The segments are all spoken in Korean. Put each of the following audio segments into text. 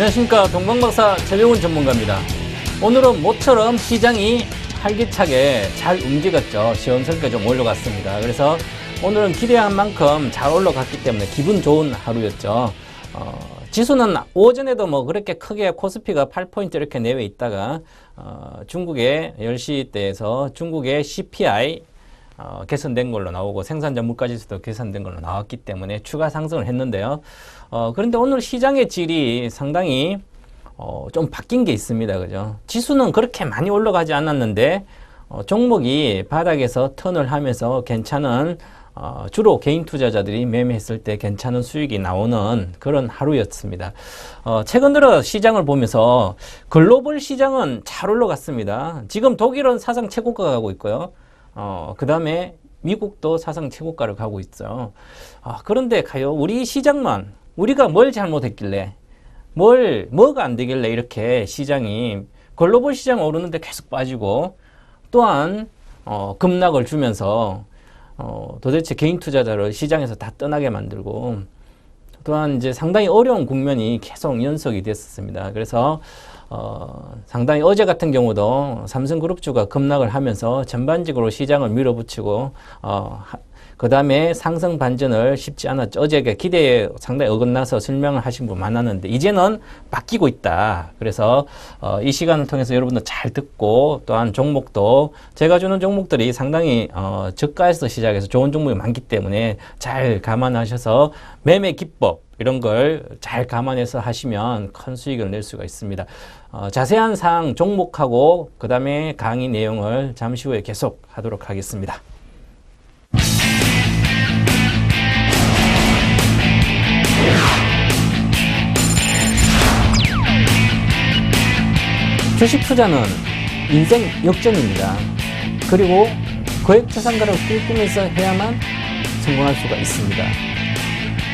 안녕하십니까. 동방박사 최병훈 전문가입니다. 오늘은 모처럼 시장이 활기차게 잘 움직였죠. 시원스럽게 좀 올라갔습니다. 그래서 오늘은 기대한 만큼 잘 올라갔기 때문에 기분 좋은 하루였죠. 지수는 오전에도 뭐 그렇게 크게 코스피가 8포인트 이렇게 내외 있다가 중국의 10시 때에서 중국의 CPI 개선된 걸로 나오고 생산자 물가지수도 개선된 걸로 나왔기 때문에 추가 상승을 했는데요. 그런데 오늘 시장의 질이 상당히 좀 바뀐 게 있습니다. 그죠? 지수는 그렇게 많이 올라가지 않았는데 종목이 바닥에서 턴을 하면서 괜찮은 주로 개인 투자자들이 매매했을 때 괜찮은 수익이 나오는 그런 하루였습니다. 최근 들어 시장을 보면서 글로벌 시장은 잘 올라갔습니다. 지금 독일은 사상 최고가 가고 있고요. 그 다음에 미국도 사상 최고가를 가고 있어요. 그런데 가요, 우리 시장만, 우리가 뭘 잘못했길래, 뭐가 안 되길래 이렇게 시장이, 글로벌 시장 오르는데 계속 빠지고, 또한, 급락을 주면서, 도대체 개인 투자자를 시장에서 다 떠나게 만들고, 또한 이제 상당히 어려운 국면이 계속 연속이 됐었습니다. 그래서, 상당히 어제 같은 경우도 삼성그룹주가 급락을 하면서 전반적으로 시장을 밀어붙이고, 그 다음에 상승 반전을 쉽지 않았죠. 어제 기대에 상당히 어긋나서 설명을 하신 분 많았는데, 이제는 바뀌고 있다. 그래서, 이 시간을 통해서 여러분들 잘 듣고, 또한 종목도, 제가 주는 종목들이 상당히, 저가에서 시작해서 좋은 종목이 많기 때문에 잘 감안하셔서 매매 기법, 이런 걸 잘 감안해서 하시면 큰 수익을 낼 수가 있습니다. 자세한 사항 종목하고 그 다음에 강의 내용을 잠시 후에 계속 하도록 하겠습니다. 주식 투자는 인생 역전입니다. 그리고 거액자산가를 꿈꾸면서 해야만 성공할 수가 있습니다.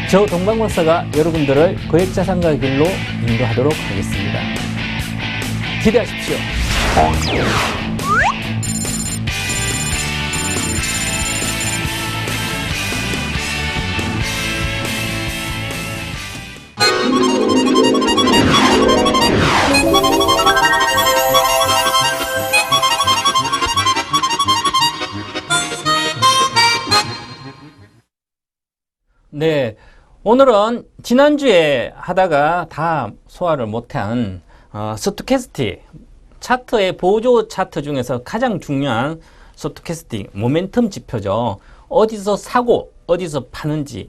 저 동방박사가 여러분들을 거액자산가 길로 인도하도록 하겠습니다. 기대하십시오. 네, 오늘은 지난주에 하다가 다 소화를 못한 스토캐스틱 차트의 보조 차트 중에서 가장 중요한 스토캐스틱 모멘텀 지표죠. 어디서 사고 어디서 파는지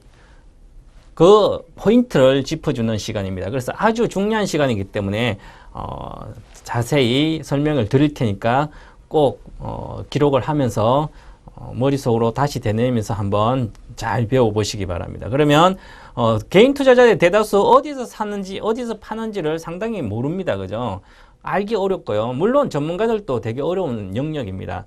그 포인트를 짚어주는 시간입니다. 그래서 아주 중요한 시간이기 때문에 자세히 설명을 드릴 테니까 꼭 기록을 하면서 머릿속으로 다시 되뇌면서 한번 잘 배워보시기 바랍니다. 그러면 개인 투자자의 대다수 어디서 사는지 어디서 파는지를 상당히 모릅니다. 그죠? 알기 어렵고요. 물론 전문가들도 되게 어려운 영역입니다.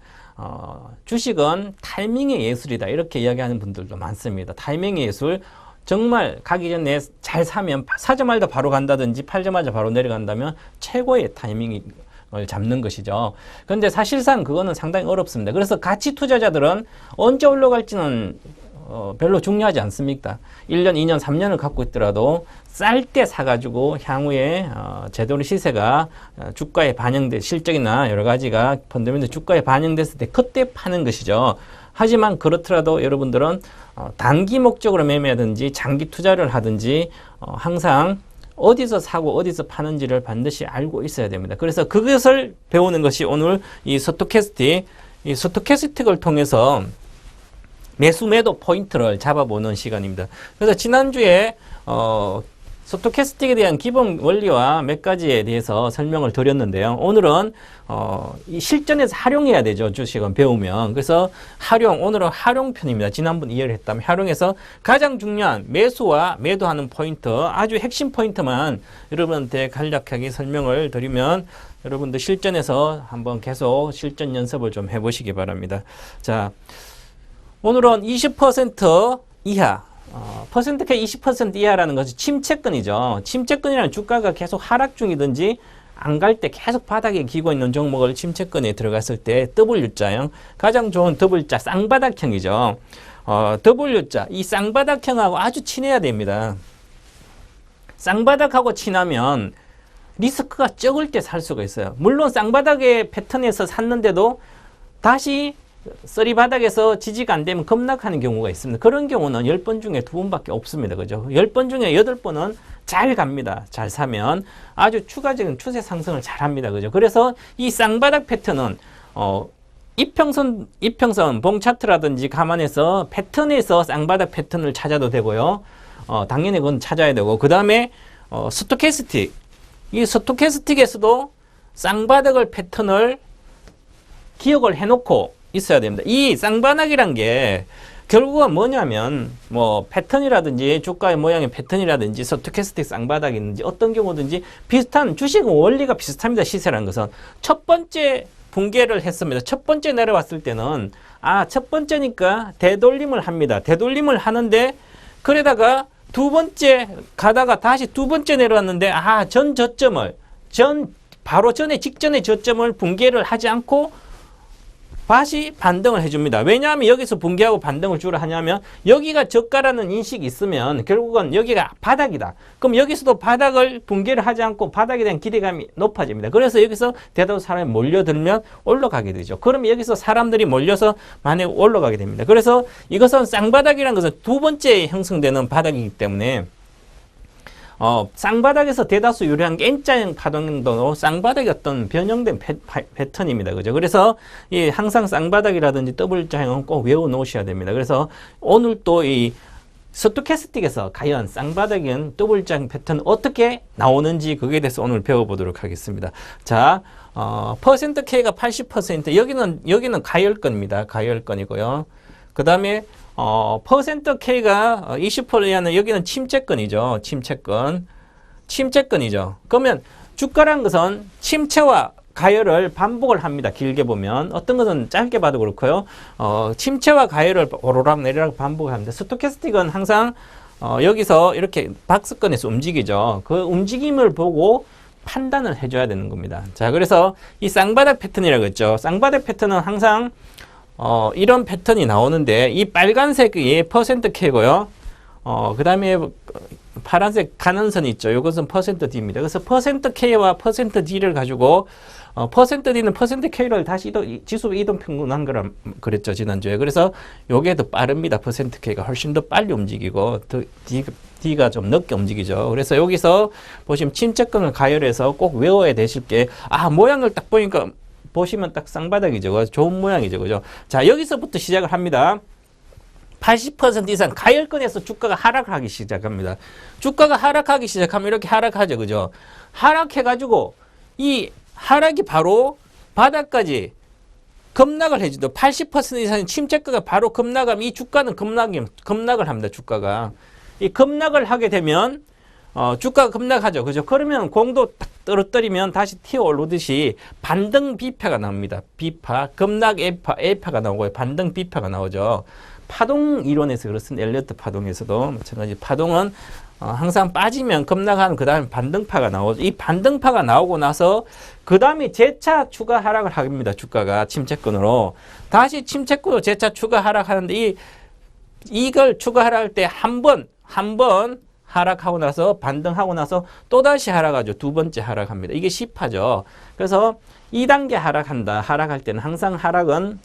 주식은 타이밍의 예술이다 이렇게 이야기하는 분들도 많습니다. 타이밍의 예술, 정말 가기 전에 잘 사면 사자마자 바로 간다든지 팔자마자 바로 내려간다면 최고의 타이밍이 을 잡는 것이죠. 그런데 사실상 그거는 상당히 어렵습니다. 그래서 가치 투자자들은 언제 올라갈지는 별로 중요하지 않습니까? 1년, 2년, 3년을 갖고 있더라도 쌀 때 사가지고 향후에 제대로 시세가 주가에 반영돼 실적이나 여러 가지가 펀더멘털 주가에 반영됐을 때 그때 파는 것이죠. 하지만 그렇더라도 여러분들은 단기 목적으로 매매하든지 장기 투자를 하든지 항상 어디서 사고 어디서 파는지를 반드시 알고 있어야 됩니다. 그래서 그것을 배우는 것이 오늘 이 스토캐스틱을 통해서 매수 매도 포인트를 잡아보는 시간입니다. 그래서 지난주에 스토캐스틱에 대한 기본 원리와 몇 가지에 대해서 설명을 드렸는데요. 오늘은 이 실전에서 활용해야 되죠. 주식은 배우면. 그래서 오늘은 활용편입니다. 지난번 이해를 했다면 활용해서 가장 중요한 매수와 매도하는 포인트, 아주 핵심 포인트만 여러분한테 간략하게 설명을 드리면 여러분들 실전에서 한번 계속 실전 연습을 좀 해보시기 바랍니다. 자, 오늘은 20% 이하 퍼센트가 20% 이하라는 것이 침체권이죠. 침체권이라는 주가가 계속 하락 중이든지 안 갈 때 계속 바닥에 기고 있는 종목을 침체권에 들어갔을 때 W자형, 가장 좋은 W자 쌍바닥형이죠. W자, 이 쌍바닥형하고 아주 친해야 됩니다. 쌍바닥하고 친하면 리스크가 적을 때 살 수가 있어요. 물론 쌍바닥의 패턴에서 샀는데도 다시 쓰리바닥에서 지지가 안 되면 급락하는 경우가 있습니다. 그런 경우는 10번 중에 2번밖에 없습니다. 그죠? 10번 중에 8번은 잘 갑니다. 잘 사면 아주 추가적인 추세 상승을 잘 합니다. 그죠? 그래서 이 쌍바닥 패턴은 이평선 봉 차트라든지 감안해서 패턴에서 쌍바닥 패턴을 찾아도 되고요. 당연히 그건 찾아야 되고, 그 다음에 스토캐스틱, 이 스토캐스틱에서도 쌍바닥을 패턴을 기억을 해놓고 있어야 됩니다. 이 쌍바닥이란 게 결국은 뭐냐면 뭐 패턴이라든지 주가의 모양의 패턴이라든지 스토캐스틱 쌍바닥이든지 어떤 경우든지 비슷한, 주식은 원리가 비슷합니다. 시세라는 것은 첫 번째 붕괴를 했습니다. 첫 번째 내려왔을 때는 첫 번째니까 되돌림을 합니다. 되돌림을 하는데 그러다가 두 번째 가다가 다시 두 번째 내려왔는데 전 저점을 바로 직전의 저점을 붕괴를 하지 않고 다시 반등을 해줍니다. 왜냐하면 여기서 붕괴하고 반등을 주로 하냐면 여기가 저가라는 인식이 있으면 결국은 여기가 바닥이다. 그럼 여기서도 바닥을 붕괴를 하지 않고 바닥에 대한 기대감이 높아집니다. 그래서 여기서 대다수 사람이 몰려들면 올라가게 되죠. 그러면 여기서 사람들이 몰려서 많이 올라가게 됩니다. 그래서 이것은 쌍바닥이라는 것은 두 번째 형성되는 바닥이기 때문에 쌍바닥에서 대다수 유리한 게 N자형 파동도 쌍바닥의 어떤 변형된 패턴입니다. 그죠? 그래서 항상 쌍바닥이라든지 W자형은 꼭 외워 놓으셔야 됩니다. 그래서 오늘 또 이 스토캐스틱에서 과연 쌍바닥인 W자형 패턴 어떻게 나오는지 그거에 대해서 오늘 배워보도록 하겠습니다. 자, 퍼센트 K가 80%, 여기는 가열권입니다. 가열권이고요. 그 다음에 퍼센트 K가 20%라는 여기는 침체권이죠. 침체권이죠. 그러면 주가라는 것은 침체와 가열을 반복을 합니다. 길게 보면. 어떤 것은 짧게 봐도 그렇고요. 침체와 가열을 오르락 내리락 반복을 합니다. 스토캐스틱은 항상 여기서 이렇게 박스권에서 움직이죠. 그 움직임을 보고 판단을 해줘야 되는 겁니다. 자, 그래서 이 쌍바닥 패턴이라고 했죠. 쌍바닥 패턴은 항상 이런 패턴이 나오는데 이 빨간색이 퍼센트 K고요. 그 다음에 파란색 가는 선이 있죠. 이것은 퍼센트 D입니다. 그래서 퍼센트 K와 퍼센트 D를 가지고 퍼센트 D는 퍼센트 K를 다시 지수 이동 평균한 거라 그랬죠. 지난주에. 그래서 요게 더 빠릅니다. 퍼센트 K가 훨씬 더 빨리 움직이고 D가 좀 늦게 움직이죠. 그래서 여기서 보시면 침체권을 가열해서 꼭 외워야 되실 게 모양을 딱 보니까 보시면 딱 쌍바닥이죠. 좋은 모양이죠. 그죠? 자, 여기서부터 시작을 합니다. 80% 이상 가열권에서 주가가 하락을 하기 시작합니다. 주가가 하락하기 시작하면 이렇게 하락하죠. 그죠? 하락해가지고 이 하락이 바로 바닥까지 급락을 해주죠. 80% 이상의 침체가가 바로 급락하면 이 주가는 급락을 합니다. 주가가. 이 급락을 하게 되면 주가가 급락하죠. 그죠? 그러면 공도 딱 떨어뜨리면 다시 튀어 오르듯이 반등 B파가 나옵니다. B파, 급락 A파가 나오고요. 반등 B파가 나오죠. 파동 이론에서 그렇습니다. 엘리어트 파동에서도 마찬가지. 파동은 항상 빠지면 급락하는 그 다음에 반등파가 나오죠. 이 반등파가 나오고 나서 그 다음에 재차 추가 하락을 합니다. 주가가 침체권으로. 다시 침체권으로 재차 추가 하락하는데 이걸 추가 하락할 때 한 번 하락하고 나서 반등하고 나서 또다시 하락하죠. 두 번째 하락합니다. 이게 C파죠. 그래서 2단계 하락한다. 하락할 때는 항상 하락은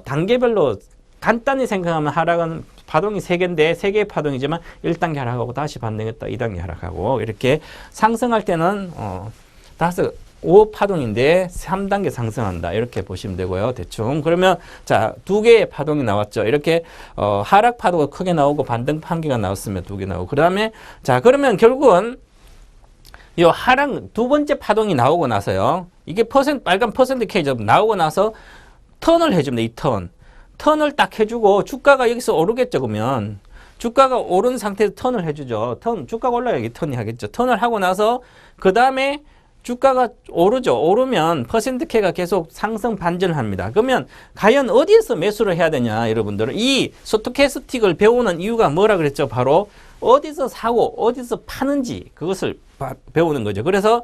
단계별로 간단히 생각하면 하락은 파동이 3개인데 3개의 파동이지만 1단계 하락하고 다시 반등했다. 2단계 하락하고 이렇게 상승할 때는 5파동인데 3단계 상승한다. 이렇게 보시면 되고요. 대충. 그러면 자, 2개의 파동이 나왔죠. 이렇게 하락 파도가 크게 나오고 반등 판기가 나왔으면 2개 나오고. 그다음에 자, 그러면 결국은 이 하락 두 번째 파동이 나오고 나서요. 이게 빨간 퍼센트 K죠. 나오고 나서 턴을 해줍니다. 이 턴을 딱 해주고 주가가 여기서 오르겠죠. 그러면 주가가 오른 상태에서 턴을 해주죠. 주가가 올라야지 턴이 하겠죠. 턴을 하고 나서 그 다음에 주가가 오르죠. 오르면 퍼센트 K가 계속 상승 반전을 합니다. 그러면 과연 어디에서 매수를 해야 되냐, 여러분들은 이 스토캐스틱을 배우는 이유가 뭐라 그랬죠? 바로 어디서 사고 어디서 파는지 그것을 배우는 거죠. 그래서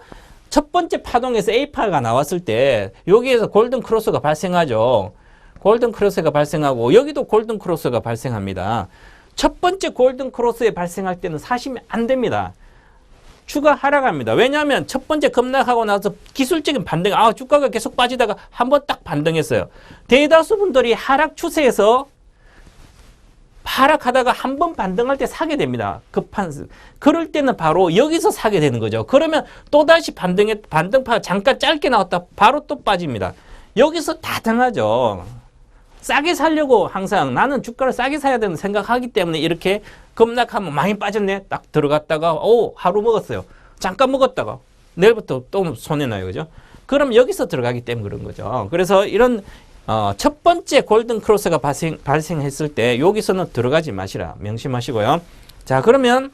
첫 번째 파동에서 A파가 나왔을 때 여기에서 골든 크로스가 발생하죠. 골든 크로스가 발생하고 여기도 골든 크로스가 발생합니다. 첫 번째 골든 크로스에 발생할 때는 사시면 안 됩니다. 추가 하락합니다. 왜냐하면 첫 번째 급락하고 나서 기술적인 반등, 주가가 계속 빠지다가 한번 딱 반등했어요. 대다수 분들이 하락 추세에서 하락하다가 한번 반등할 때 사게 됩니다. 그럴 때는 바로 여기서 사게 되는 거죠. 그러면 또다시 반등파가 잠깐 짧게 나왔다 바로 또 빠집니다. 여기서 다 당하죠. 싸게 사려고 항상 나는 주가를 싸게 사야 되는 생각하기 때문에 이렇게 급락하면 많이 빠졌네. 딱 들어갔다가 하루 먹었어요. 잠깐 먹었다가 내일부터 또 손해나요. 그죠? 그럼 여기서 들어가기 때문에 그런 거죠. 그래서 이런 첫 번째 골든 크로스가 발생했을 때 여기서는 들어가지 마시라. 명심하시고요. 자, 그러면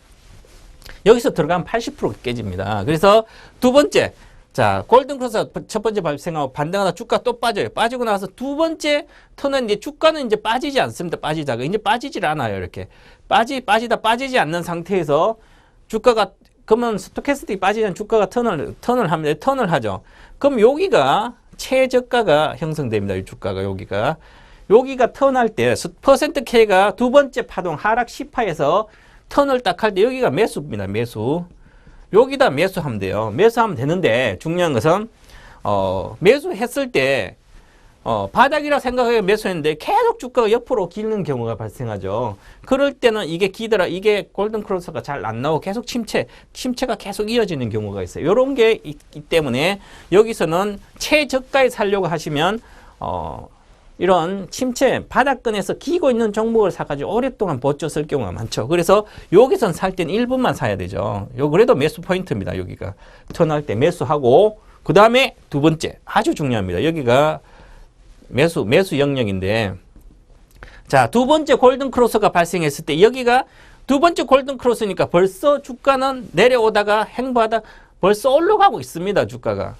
여기서 들어가면 80% 깨집니다. 그래서 두 번째, 자, 골든 크로스가 첫 번째 발생하고 반등하다 주가 또 빠져요. 빠지고 나서 두 번째 턴은 이제 주가는 이제 빠지지 않습니다. 빠지다가 이제 빠지질 않아요. 이렇게 빠지지 않는 상태에서 주가가 그러면 스토캐스틱이 빠지지 않는 주가가 턴을 합니다. 턴을 하죠. 그럼 여기가 최저가가 형성됩니다. 이 주가가 여기가 턴할 때 퍼센트 K가 두 번째 파동 하락 10파에서 턴을 딱 할 때 여기가 매수입니다. 매수. 여기다 매수하면 돼요. 매수하면 되는데 중요한 것은 매수했을 때 바닥이라 생각하고 매수했는데 계속 주가가 옆으로 기는 경우가 발생하죠. 그럴 때는 이게 골든 크로스가 잘 안 나오고 계속 침체가 계속 이어지는 경우가 있어요. 이런 게 있기 때문에 여기서는 최저가에 살려고 하시면 이런 침체 바닥권에서 기고 있는 종목을 사가지고 오랫동안 버텼을 경우가 많죠. 그래서 여기선 살 때는 1분만 사야 되죠. 그래도 매수 포인트입니다. 여기가 턴할 때 매수하고 그 다음에 두 번째 아주 중요합니다. 여기가 매수 영역인데, 자, 두 번째 골든 크로스가 발생했을 때 여기가 두 번째 골든 크로스니까 벌써 주가는 내려오다가 행보하다 벌써 올라가고 있습니다. 주가가.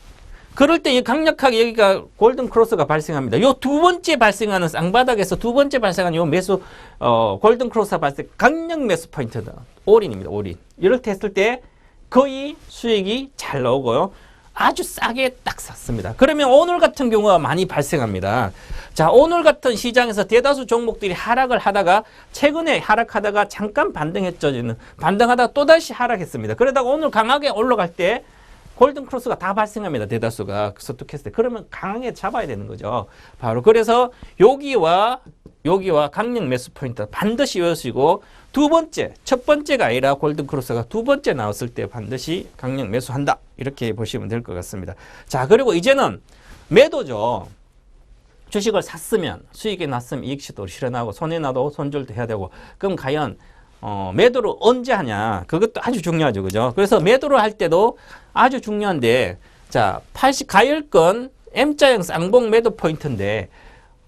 그럴 때 강력하게 여기가 골든 크로스가 발생합니다. 요 두 번째 발생하는 쌍바닥에서 두 번째 발생하는 요 매수 골든 크로스가 발생 강력 매수 포인트다. 올인입니다. 올인. 이렇게 했을 때 거의 수익이 잘 나오고요. 아주 싸게 딱 샀습니다. 그러면 오늘 같은 경우가 많이 발생합니다. 자, 오늘 같은 시장에서 대다수 종목들이 하락을 하다가 최근에 하락하다가 잠깐 반등했죠. 반등하다가 또다시 하락했습니다. 그러다가 오늘 강하게 올라갈 때 골든 크로스가 다 발생합니다. 대다수가 스토캐스틱 때. 그러면 강하게 잡아야 되는 거죠. 바로 그래서 여기와 강력 매수 포인트 반드시 외우시고 두 번째, 첫 번째가 아니라 골든 크로스가 두 번째 나왔을 때 반드시 강력 매수한다. 이렇게 보시면 될 것 같습니다. 자, 그리고 이제는 매도죠. 주식을 샀으면 수익이 났으면 이익시도 실현하고 손해나도 손절도 해야 되고 그럼 과연 매도를 언제 하냐? 그것도 아주 중요하죠. 그죠? 그래서 매도를 할 때도 아주 중요한데, 자, 가열권 M자형 쌍봉 매도 포인트인데,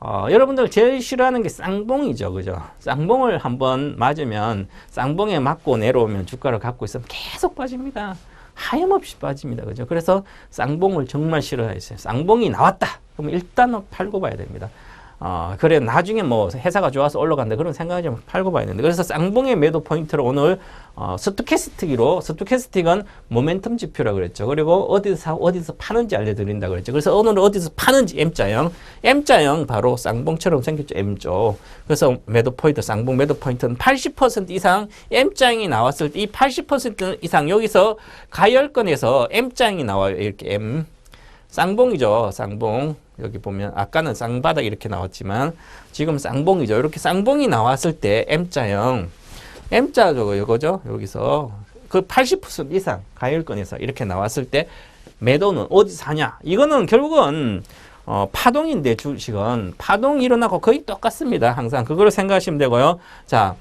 여러분들 제일 싫어하는 게 쌍봉이죠. 그죠? 쌍봉을 한번 맞으면, 쌍봉에 맞고 내려오면 주가를 갖고 있으면 계속 빠집니다. 하염없이 빠집니다. 그죠? 그래서 쌍봉을 정말 싫어하세요. 쌍봉이 나왔다. 그럼 일단은 팔고 봐야 됩니다. 그래 나중에 뭐 회사가 좋아서 올라간다 그런 생각하지 팔고 봐야 되는데 그래서 쌍봉의 매도 포인트로 오늘 스토캐스틱은 모멘텀 지표라고 그랬죠. 그리고 어디서 파는지 알려드린다 그랬죠. 그래서 오늘은 어디서 파는지 M자형 바로 쌍봉처럼 생겼죠. M조. 그래서 매도 포인트 쌍봉 매도 포인트는 80% 이상 M자형이 나왔을 때 이 80% 이상 여기서 가열권에서 M자형이 나와요. 이렇게 M 쌍봉이죠. 쌍봉. 여기 보면 아까는 쌍바닥 이렇게 나왔지만 지금 쌍봉이죠. 이렇게 쌍봉이 나왔을 때 M자형 M자죠. 이거죠. 여기서 그 80% 이상 가열권에서 이렇게 나왔을 때 매도는 어디서 하냐. 이거는 결국은 파동인데 주식은 파동이 일어나고 거의 똑같습니다. 항상 그걸 생각하시면 되고요. 자,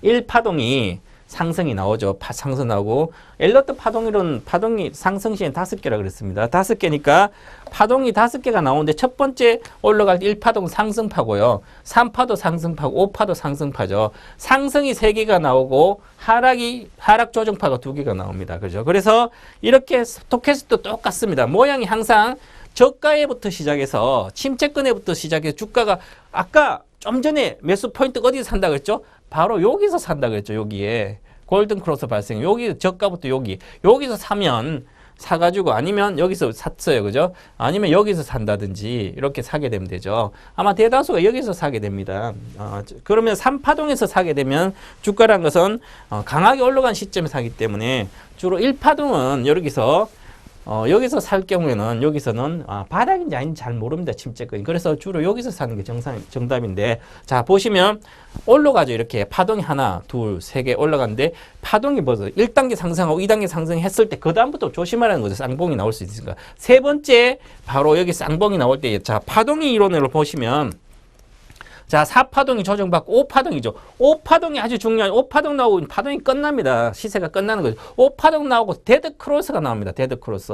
1파동이 상승이 나오죠. 상승 나오고 엘러트 파동이 상승 시엔 5개라 그랬습니다. 5개니까 파동이 5개가 나오는데 첫 번째 올라갈 때 1파동 상승파고요. 3파도 상승파고 5파도 상승파죠. 상승이 3개가 나오고 하락 조정파가 2개가 나옵니다. 그죠? 그래서 이렇게 스토캐스틱도 똑같습니다. 모양이 항상 저가에부터 시작해서 침체권에부터 시작해서 주가가 아까 좀 전에 매수 포인트 어디서 산다 그랬죠? 바로 여기서 산다 그랬죠. 여기에 골든 크로스 발생. 여기 저가부터 여기서 사면 사가지고 아니면 여기서 샀어요. 그죠? 아니면 여기서 산다든지 이렇게 사게 되면 되죠. 아마 대다수가 여기서 사게 됩니다. 그러면 3파동에서 사게 되면 주가란 것은 강하게 올라간 시점에 사기 때문에 주로 1파동은 여기서 살 경우에는 여기서는 바닥인지 아닌지 잘 모릅니다. 침체권이. 그래서 주로 여기서 사는 게 정답인데, 자 보시면 올라가죠. 이렇게 파동이 하나, 둘, 세 개 올라가는데 파동이 벌써 1단계 상승하고 2단계 상승했을 때 그 다음부터 조심하라는 거죠. 쌍봉이 나올 수 있으니까. 세 번째 바로 여기 쌍봉이 나올 때, 자 파동의 이론을 보시면, 자 4파동이 조정받고 5파동이죠. 5파동이 아주 중요한, 5파동 나오고 파동이 끝납니다. 시세가 끝나는 거죠. 5파동 나오고 데드 크로스가 나옵니다. 데드 크로스.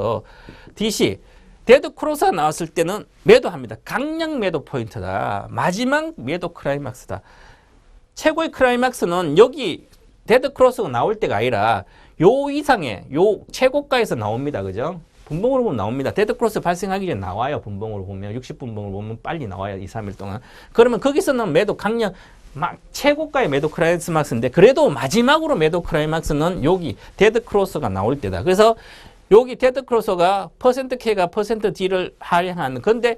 DC. 데드 크로스가 나왔을 때는 매도합니다. 강력 매도 포인트다. 마지막 매도 클라이막스다. 최고의 클라이막스는 여기 데드 크로스가 나올 때가 아니라 요 이상의 요 최고가에서 나옵니다. 그죠? 분봉으로 보면 나옵니다. 데드 크로스 발생하기 전에 나와요. 분봉으로 보면 60분봉으로 보면 빨리 나와요. 2, 3일 동안. 그러면 거기서는 매도 강력 최고가의 매도 클라이막스인데, 그래도 마지막으로 매도 클라이막스는 여기 데드 크로스가 나올 때다. 그래서 여기 데드 크로스가 %K가 %D를 할애하는, 근데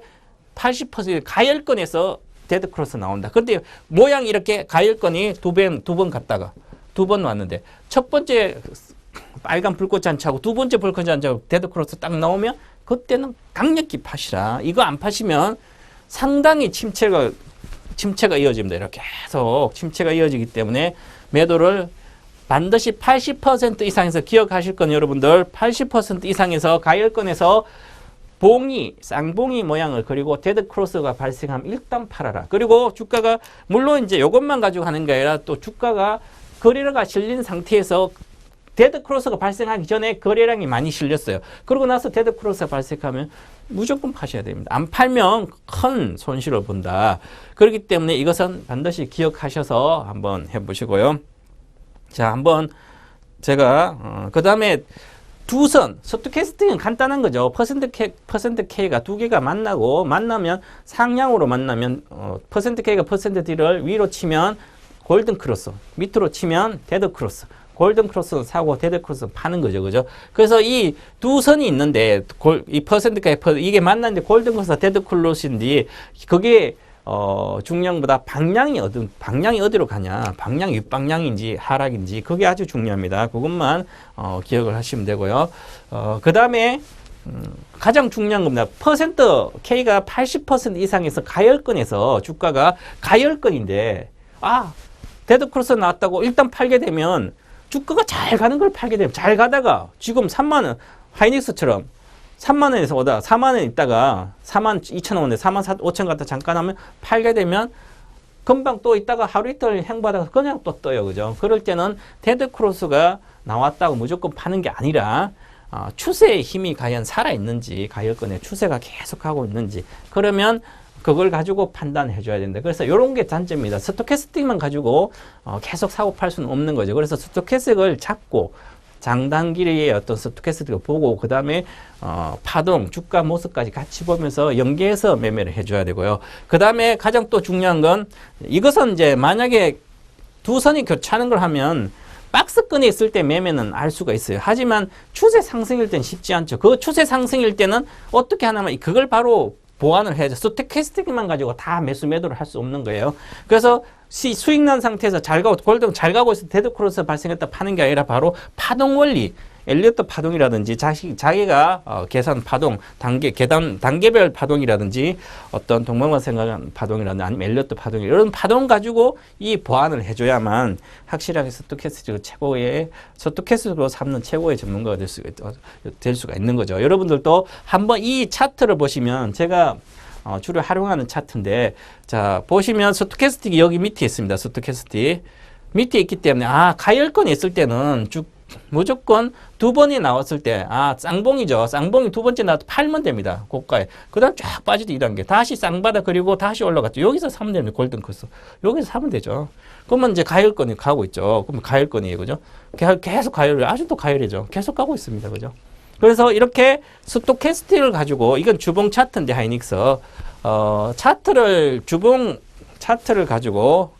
80% 가열권에서 데드 크로스 나온다. 근데 모양이 이렇게 가열권이 두 번 갔다가 두 번 왔는데, 첫 번째 빨간 불꽃 잔치하고 두 번째 불꽃 잔치하고 데드 크로스 딱 나오면 그때는 강력히 파시라. 이거 안 파시면 상당히 침체가 이어집니다. 이렇게 계속 침체가 이어지기 때문에 매도를 반드시 80% 이상에서, 기억하실 건 여러분들 80% 이상에서 가열권에서 쌍봉이 모양을 그리고 데드 크로스가 발생하면 일단 팔아라. 그리고 주가가 물론 이제 이것만 가지고 하는 게 아니라 또 주가가 거래가 실린 상태에서 데드 크로스가 발생하기 전에 거래량이 많이 실렸어요. 그러고 나서 데드 크로스가 발생하면 무조건 파셔야 됩니다. 안 팔면 큰 손실을 본다. 그렇기 때문에 이것은 반드시 기억하셔서 한번 해보시고요. 자, 한번 제가 그 다음에 두 선, 스토캐스틱은 간단한 거죠. %K가 두 개가 만나면 상향으로 만나면 %K가 %D를 위로 치면 골든 크로스, 밑으로 치면 데드 크로스. 골든 크로스 사고 데드 크로스 파는 거죠. 그죠? 그래서 이 두 선이 있는데 이 %K 이게 만났는데 골든 크로스 데드 크로스인지, 그게 중요한 것보다 방향이 어디로 가냐, 방향이 윗방향인지 하락인지, 그게 아주 중요합니다. 그것만 기억을 하시면 되고요. 그 다음에 가장 중요한 겁니다. %K가 80% 이상에서 가열권에서 주가가 가열권인데, 데드 크로스 나왔다고 일단 팔게 되면 주가가 잘 가는 걸 팔게 되면, 잘 가다가 지금 3만원, 하이닉스처럼 3만원에서 오다 4만원 있다가 4만 2천원에 4만 5천 갖다 잠깐 하면 팔게 되면 금방 또 있다가 하루 이틀 행보하다가 그냥 또 떠요. 그죠? 그럴 때는 데드 크로스가 나왔다고 무조건 파는 게 아니라 추세의 힘이 과연 살아있는지, 가열권의 추세가 계속하고 있는지, 그러면 그걸 가지고 판단해 줘야 된다. 그래서 이런 게 단점입니다. 스토캐스틱만 가지고 계속 사고 팔 수는 없는 거죠. 그래서 스토캐스틱을 잡고 장단기의 어떤 스토캐스틱을 보고, 그 다음에 파동, 주가 모습까지 같이 보면서 연계해서 매매를 해줘야 되고요. 그 다음에 가장 또 중요한 건, 이것은 이제 만약에 두 선이 교차하는 걸 하면 박스권에 있을 때 매매는 알 수가 있어요. 하지만 추세 상승일 때는 쉽지 않죠. 그 추세 상승일 때는 어떻게 하냐면 그걸 바로 보완을 해야죠. 스토캐스틱만 가지고 다 매도를 할 수 없는 거예요. 그래서 수익 난 상태에서 잘 가고, 골든 잘 가고 있을 때 데드 크로스 발생했다 파는 게 아니라 바로 파동 원리, 엘리어트 파동이라든지 자기가 계산 파동, 단계별 파동이라든지 어떤 동방만 생각한 파동이라든지 아니면 엘리어트 파동, 이런 파동 가지고 이 보완을 해줘야만 확실하게 스토캐스틱으로 삼는 최고의 전문가가 될 수가 있는 거죠. 여러분들도 한번 이 차트를 보시면, 제가 주로 활용하는 차트인데, 자 보시면 스토캐스틱이 여기 밑에 있습니다. 스토캐스틱 밑에 있기 때문에 가열권이 있을 때는 무조건 두 번이 나왔을 때 쌍봉이죠. 쌍봉이 두 번째 나와도 팔면 됩니다. 고가에. 그 다음 쫙 빠지도 2단계. 다시 쌍바닥 그리고 다시 올라갔죠. 여기서 사면 됩니다. 골든 크로스. 여기서 사면 되죠. 그러면 이제 가열권이 가고 있죠. 그러면 가열권이에요. 그죠? 계속 가열이, 아직도 가열이죠. 계속 가고 있습니다. 그죠? 그래서 이렇게 스토캐스틱을 가지고, 이건 주봉 차트인데 하이닉스 주봉 차트를 가지고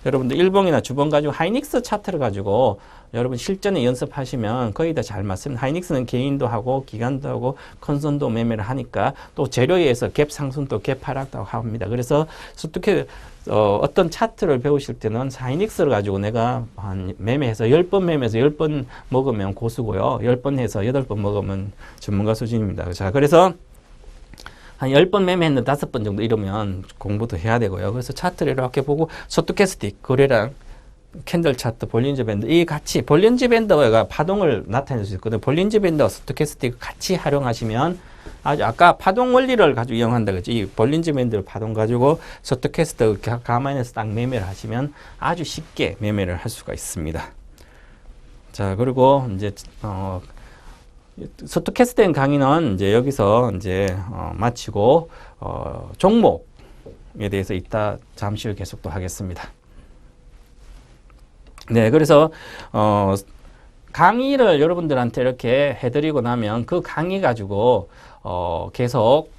여러분들 일봉이나 주봉 가지고 하이닉스 차트를 가지고 여러분 실전에 연습하시면 거의 다 잘 맞습니다. 하이닉스는 개인도 하고 기관도 하고 컨선도 매매를 하니까 또 재료에 의해서 갭 상승도 갭 하락도 합니다. 그래서 어떻게 어떤 차트를 배우실 때는 하이닉스를 가지고 내가 한 매매해서 10번 매매해서 10번 먹으면 고수고요. 10번 해서 8번 먹으면 전문가 수준입니다. 자, 그래서 한 10번 매매했는데 5번 정도 이러면 공부도 해야 되고요. 그래서 차트를 이렇게 보고 스토캐스틱, 거래량, 캔들 차트, 볼린저 밴드, 이 같이 볼린저 밴드가 파동을 나타낼 수 있거든요. 볼린저 밴드와 스토캐스틱 같이 활용하시면 아주 아까 파동 원리를 가지고 이용한다 그랬죠. 이 볼린저 밴드를 파동 가지고 스토캐스틱 가만히서 딱 매매를 하시면 아주 쉽게 매매를 할 수가 있습니다. 자, 그리고 이제 스토캐스틱 강의는 이제 여기서 이제 마치고 종목에 대해서 이따 잠시 후 계속 또 하겠습니다. 네, 그래서 강의를 여러분들한테 이렇게 해드리고 나면 그 강의 가지고 계속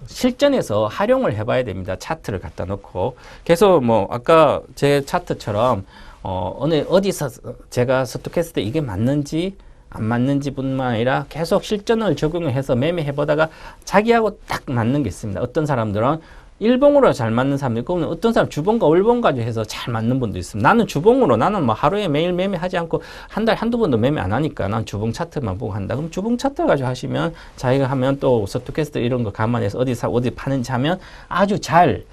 실전에서 활용을 해봐야 됩니다. 차트를 갖다 놓고 계속 뭐 아까 제 차트처럼 어디서 제가 스토캐스틱 이게 맞는지 안 맞는지 뿐만 아니라 계속 실전을 적용해서 매매해 보다가 자기하고 딱 맞는 게 있습니다. 어떤 사람들은 일봉으로 잘 맞는 사람도 있고 어떤 사람 주봉과 월봉 가지고 해서 잘 맞는 분도 있습니다. 나는 주봉으로 나는 뭐 하루에 매일 매매하지 않고 한 달에 한두 번도 매매 안 하니까 난 주봉 차트만 보고 한다. 그럼 주봉 차트 가지고 하시면 자기가 하면 또 스토캐스틱 이런 거 감안해서 어디 파는지 하면 아주 잘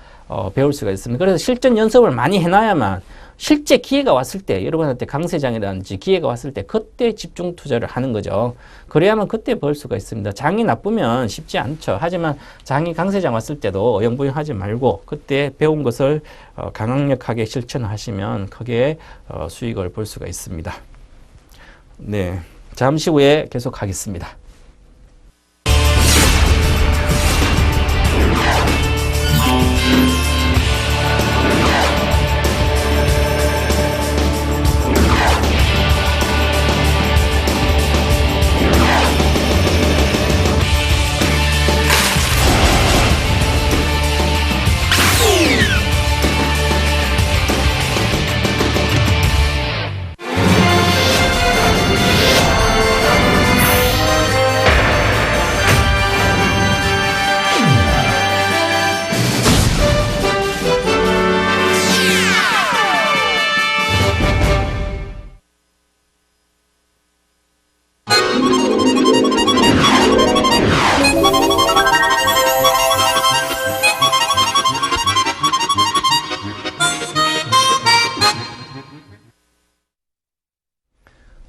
배울 수가 있습니다. 그래서 실전 연습을 많이 해놔야만 실제 기회가 왔을 때 여러분한테 강세장이라든지 기회가 왔을 때 그때 집중 투자를 하는 거죠. 그래야만 그때 벌 수가 있습니다. 장이 나쁘면 쉽지 않죠. 하지만 장이 강세장 왔을 때도 어영부영하지 말고 그때 배운 것을 강력하게 실천하시면 크게 수익을 볼 수가 있습니다. 네, 잠시 후에 계속하겠습니다.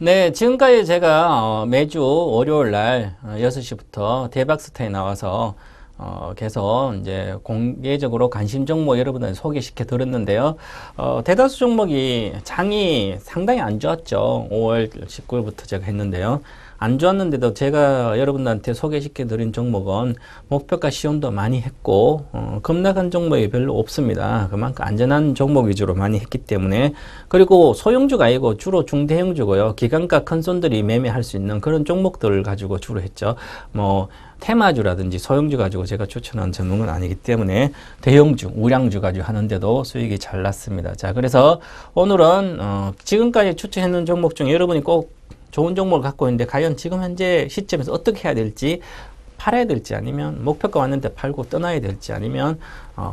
네, 지금까지 제가 매주 월요일 날 6시부터 대박스타에 나와서 계속 이제 공개적으로 관심 종목 여러분들 소개시켜 드렸는데요. 대다수 종목이 장이 상당히 안 좋았죠. 5월 19일부터 제가 했는데요. 안 좋았는데도 제가 여러분들한테 소개시켜 드린 종목은 목표가 시험도 많이 했고 급락한 종목이 별로 없습니다. 그만큼 안전한 종목 위주로 많이 했기 때문에, 그리고 소형주가 아니고 주로 중대형주고요. 기관가 큰 손들이 매매할 수 있는 그런 종목들을 가지고 주로 했죠. 뭐 테마주라든지 소형주 가지고 제가 추천한 전문은 아니기 때문에 대형주, 우량주 가지고 하는데도 수익이 잘 났습니다. 자, 그래서 오늘은 지금까지 추천했는 종목 중에 여러분이 꼭 좋은 종목을 갖고 있는데 과연 지금 현재 시점에서 어떻게 해야 될지, 팔아야 될지 아니면 목표가 왔는데 팔고 떠나야 될지 아니면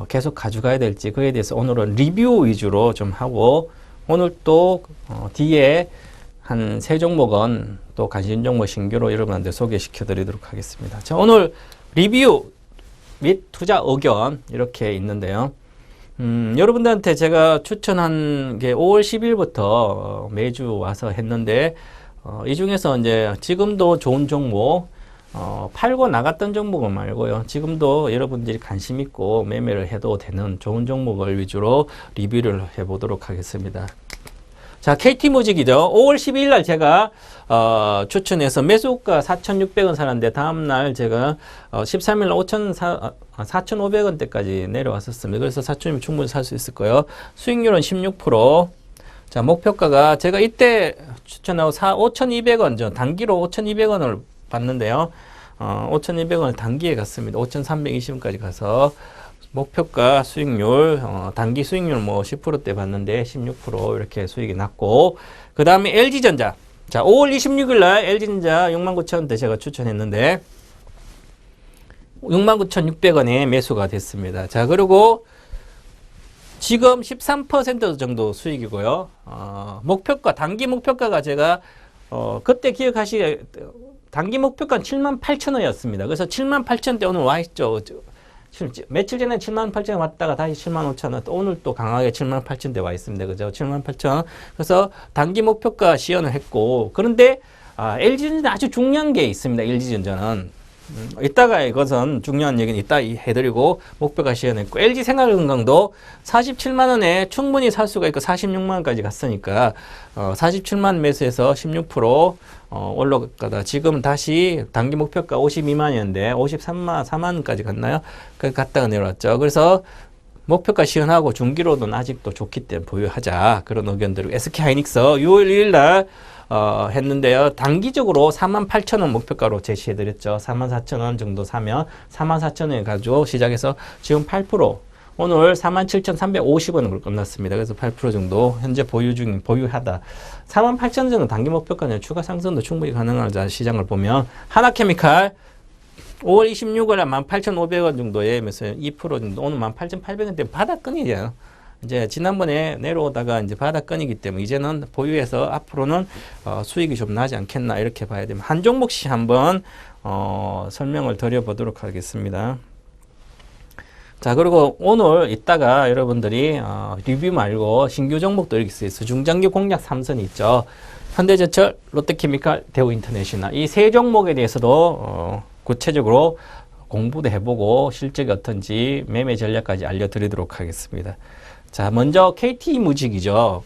계속 가져가야 될지, 그에 대해서 오늘은 리뷰 위주로 좀 하고, 오늘 또 뒤에 한 3종목은 또 관심 종목 신규로 여러분한테 소개시켜 드리도록 하겠습니다. 자, 오늘 리뷰 및 투자 의견 이렇게 있는데요. 여러분들한테 제가 추천한 게 5월 10일부터 매주 와서 했는데, 이 중에서 이제 지금도 좋은 종목, 팔고 나갔던 종목은 말고요. 지금도 여러분들이 관심 있고 매매를 해도 되는 좋은 종목을 위주로 리뷰를 해보도록 하겠습니다. 자, KT무직이죠. 5월 12일 날 제가 추천해서 매수가 4,600원 사는데 다음날 제가 13일 날 4,500원대까지 내려왔었습니다. 그래서 4,000원이면 충분히 살 수 있을 거예요. 수익률은 16%. 자, 목표가가 제가 이때 추천하고 5,200원 전 단기로 5,200원을 봤는데요. 5,200원을 단기에 갔습니다. 5,320원까지 가서 목표가 수익률, 단기 수익률 뭐 10%대 봤는데 16% 이렇게 수익이 났고, 그 다음에 LG전자. 자, 5월 26일 날 LG전자 69,000원대 제가 추천했는데, 69,600원에 매수가 됐습니다. 자, 그리고 지금 13% 정도 수익이고요. 목표가, 단기 목표가가 제가, 그때 기억하시게, 단기 목표가는 78,000원이었습니다. 그래서 78,000원대 오늘 와 있죠. 며칠 전에 78,000원 왔다가 다시 75,000원, 또 오늘 또 강하게 78,000대 와 있습니다. 그죠? 78,000원. 그래서 단기 목표가 시연을 했고, 그런데, LG전자는 아주 중요한 게 있습니다. LG전자는. 이따가 이것은 중요한 얘기는 이따 해드리고, 목표가 시연했고, LG생활건강도 47만원에 충분히 살 수가 있고, 46만원까지 갔으니까, 47만 매수해서 16% 올라가다 지금 다시 단기 목표가 52만이었는데 4만원까지 갔나요? 그 갔다가 내려왔죠. 그래서 목표가 시연하고 중기로는 아직도 좋기 때문에 보유하자. 그런 의견들을 SK하이닉스 6월 1일 날 했는데요. 단기적으로 48,000원 목표가로 제시해드렸죠. 44,000원 정도 사면 44,000원에 가지고 시작해서 지금 8%, 오늘 47,350원으로 끝났습니다. 그래서 8% 정도 현재 보유하다. 48,000원 정도 단기 목표가는 추가 상승도 충분히 가능하자. 시장을 보면 하나케미칼 5월 26일에 18,500원 정도에 매수 2% 정도, 오늘 18,800원대 바닥권이에요. 이제 지난번에 내려오다가 이제 바닥권이기 때문에 이제는 보유해서 앞으로는 수익이 좀 나지 않겠나 이렇게 봐야 됩니다. 한 종목씩 한번 설명을 드려보도록 하겠습니다. 자, 그리고 오늘 이따가 여러분들이 리뷰 말고 신규 종목도 이렇게 있어요. 중장기 공략 3선이 있죠. 현대제철, 롯데케미칼, 대우인터내셔널 이 세 종목에 대해서도 구체적으로 공부도 해보고 실적이 어떤지 매매 전략까지 알려드리도록 하겠습니다. 자, 먼저 KT무직이죠.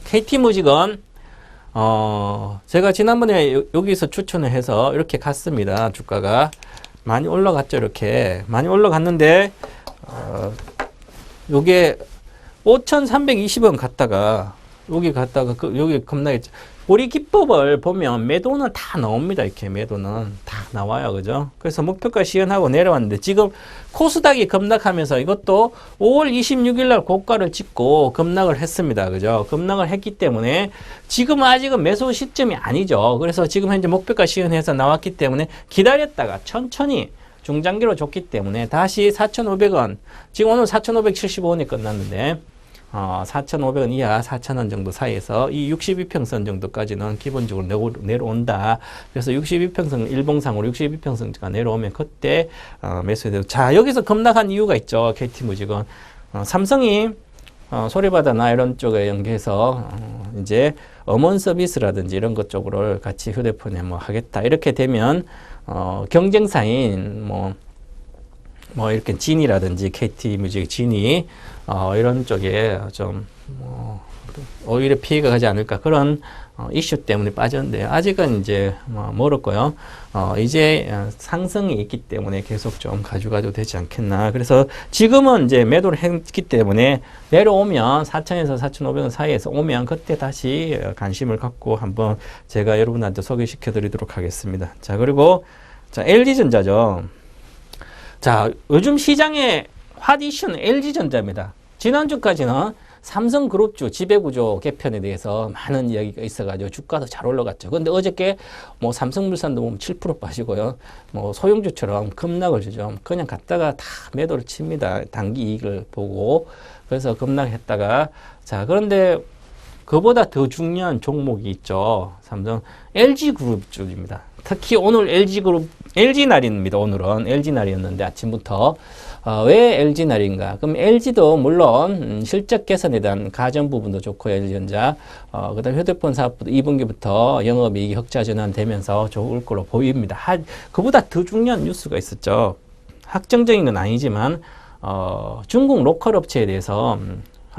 KT무직은 제가 지난번에 여기서 추천을 해서 이렇게 갔습니다. 주가가 많이 올라갔죠. 이렇게 많이 올라갔는데 요게 5,320원 갔다가 여기 갔다가 여기 겁나겠죠. 우리 기법을 보면 매도는 다 나옵니다. 이렇게 매도는 다 나와요. 그죠? 그래서 목표가 시연하고 내려왔는데 지금 코스닥이 급락하면서 이것도 5월 26일 날 고가를 찍고 급락을 했습니다. 그죠? 급락을 했기 때문에 지금은 아직은 매수 시점이 아니죠. 그래서 지금 현재 목표가 시연해서 나왔기 때문에 기다렸다가 천천히 중장기로 줬기 때문에 다시 4,500원, 지금 오늘 4,575원에 끝났는데 4,500원 이하 4,000원 정도 사이에서 이 62평선 정도까지는 기본적으로 내려온다. 그래서 62평선 일봉상으로 62평선가 내려오면 그때 매수해야 돼요. 자, 여기서 급락한 이유가 있죠. KT무직은 삼성이 소리바다나 이런 쪽에 연계해서 이제 음원 서비스라든지 이런 것 쪽으로 같이 휴대폰에 뭐 하겠다 이렇게 되면 경쟁사인 뭐 이렇게 진이라든지 KT뮤직 진이 이런 쪽에 좀 오히려 피해가 가지 않을까 그런 이슈 때문에 빠졌는데 아직은 이제 멀었고요. 이제 상승이 있기 때문에 계속 좀 가져가도 되지 않겠나. 그래서 지금은 이제 매도를 했기 때문에 내려오면 4,000에서 4,500원 사이에서 오면 그때 다시 관심을 갖고 한번 제가 여러분한테 소개시켜 드리도록 하겠습니다. 자, 그리고 자, LG전자죠. 자, 요즘 시장의 핫 이슈는 LG전자입니다. 지난주까지는 삼성그룹주 지배구조 개편에 대해서 많은 이야기가 있어가지고 주가도 잘 올라갔죠. 근데 어저께 뭐 삼성물산도 보면 7% 빠지고요. 뭐 소형주처럼 급락을 주죠. 그냥 갔다가 다 매도를 칩니다. 단기 이익을 보고. 그래서 급락했다가 자, 그런데 그보다 더 중요한 종목이 있죠. 삼성 LG그룹주입니다. 특히 오늘 LG날입니다. 오늘은 LG날이었는데 아침부터 왜 LG날인가? 그럼 LG도 물론 실적 개선에 대한 가전 부분도 좋고 LG전자 그다음 휴대폰 사업부도 2분기부터 영업이익이 흑자 전환되면서 좋을 걸로 보입니다. 그보다 더 중요한 뉴스가 있었죠. 확정적인 건 아니지만 중국 로컬 업체에 대해서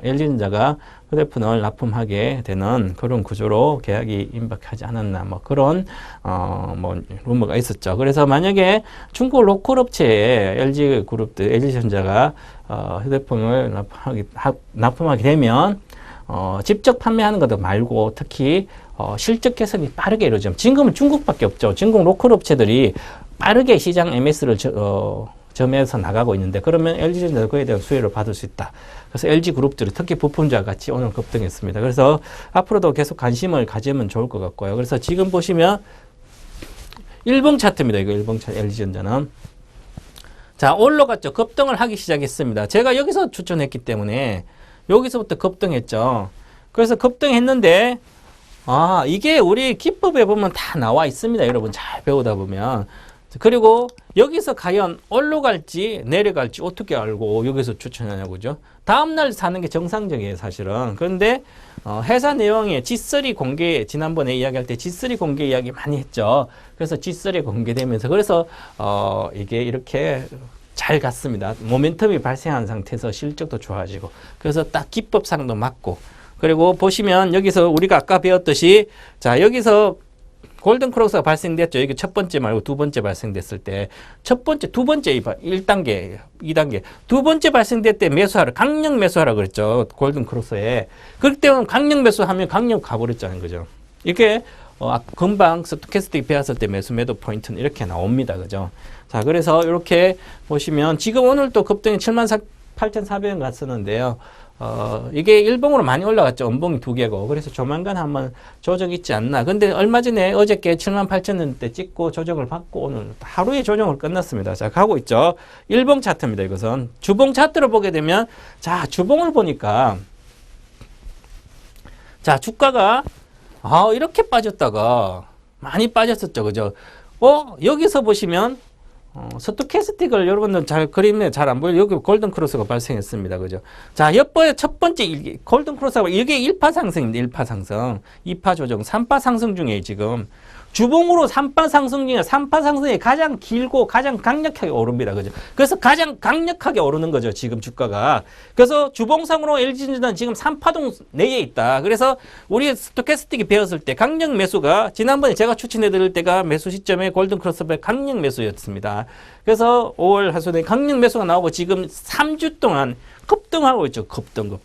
LG전자가 휴대폰을 납품하게 되는 그런 구조로 계약이 임박하지 않았나 뭐 그런 뭐 루머가 있었죠. 그래서 만약에 중국 로컬 업체에 LG그룹들 LG전자가 휴대폰을 납품하게 되면 직접 판매하는 것도 말고 특히 실적 개선이 빠르게 이루어지면 지금은 중국밖에 없죠. 중국 로컬 업체들이 빠르게 시장 MS를 점에서 나가고 있는데 그러면 LG전자도 그에 대한 수혜를 받을 수 있다. 그래서 LG그룹들이 특히 부품주와 같이 오늘 급등했습니다. 그래서 앞으로도 계속 관심을 가지면 좋을 것 같고요. 그래서 지금 보시면 일봉 차트입니다. 이거 일봉 차트 LG전자는. 자, 올라갔죠. 급등을 하기 시작했습니다. 제가 여기서 추천했기 때문에 여기서부터 급등했죠. 그래서 급등했는데 이게 우리 기법에 보면 다 나와 있습니다. 여러분 잘 배우다 보면. 그리고 여기서 과연 올라갈지 내려갈지 어떻게 알고 여기서 추천하냐고죠. 다음날 사는 게 정상적이에요, 사실은. 그런데 회사 내용에 G3 공개, 지난번에 이야기할 때 G3 공개 이야기 많이 했죠. 그래서 G3 공개되면서 그래서 이게 이렇게 잘 갔습니다. 모멘텀이 발생한 상태에서 실적도 좋아지고 그래서 딱 기법상도 맞고 그리고 보시면 여기서 우리가 아까 배웠듯이 자 여기서 골든 크로스가 발생됐죠. 이게 첫 번째 말고 두 번째 발생됐을 때 첫 번째, 두 번째 1단계, 2단계 두 번째 발생될 때 매수하라, 강력 매수하라 그랬죠. 골든 크로스에. 그렇기 때문에 강력 매수하면 강력 가버렸잖아요. 그죠? 이게 금방 스토캐스틱 배웠을 때 매수 매도 포인트는 이렇게 나옵니다. 그죠? 자, 그래서 이렇게 보시면 지금 오늘 또 급등이 78,400원 갔었는데요. 이게 일봉으로 많이 올라갔죠. 음봉이 두 개고. 그래서 조만간 한번 조정 있지 않나. 근데 얼마 전에 어저께 78,000원대 찍고 조정을 받고 오늘 하루에 조정을 끝났습니다. 자, 가고 있죠. 일봉 차트입니다. 이것은. 주봉 차트를 보게 되면 자, 주봉을 보니까 자, 주가가 이렇게 빠졌다가 많이 빠졌었죠. 그죠? 여기서 보시면 스토캐스틱을 여러분들 잘 그림에 잘 안 보여요. 여기 골든 크로스가 발생했습니다. 그죠? 자, 옆번에 첫 번째 골든 크로스가 이게 1파 상승입니다. 1파 상승, 2파 조정, 3파 상승 중에 지금 주봉으로 3파 상승 중에 3파 상승이 가장 길고 가장 강력하게 오릅니다. 그죠? 그래서 가장 강력하게 오르는 거죠. 지금 주가가. 그래서 주봉상으로 LG전자는 지금 3파동 내에 있다. 그래서 우리 스토캐스틱이 배웠을 때 강력 매수가 지난번에 제가 추천해 드릴 때가 매수 시점에 골든 크로스백 강력 매수였습니다. 그래서 5월 하순에 강력 매수가 나오고 지금 3주 동안 급등하고 있죠. 급등.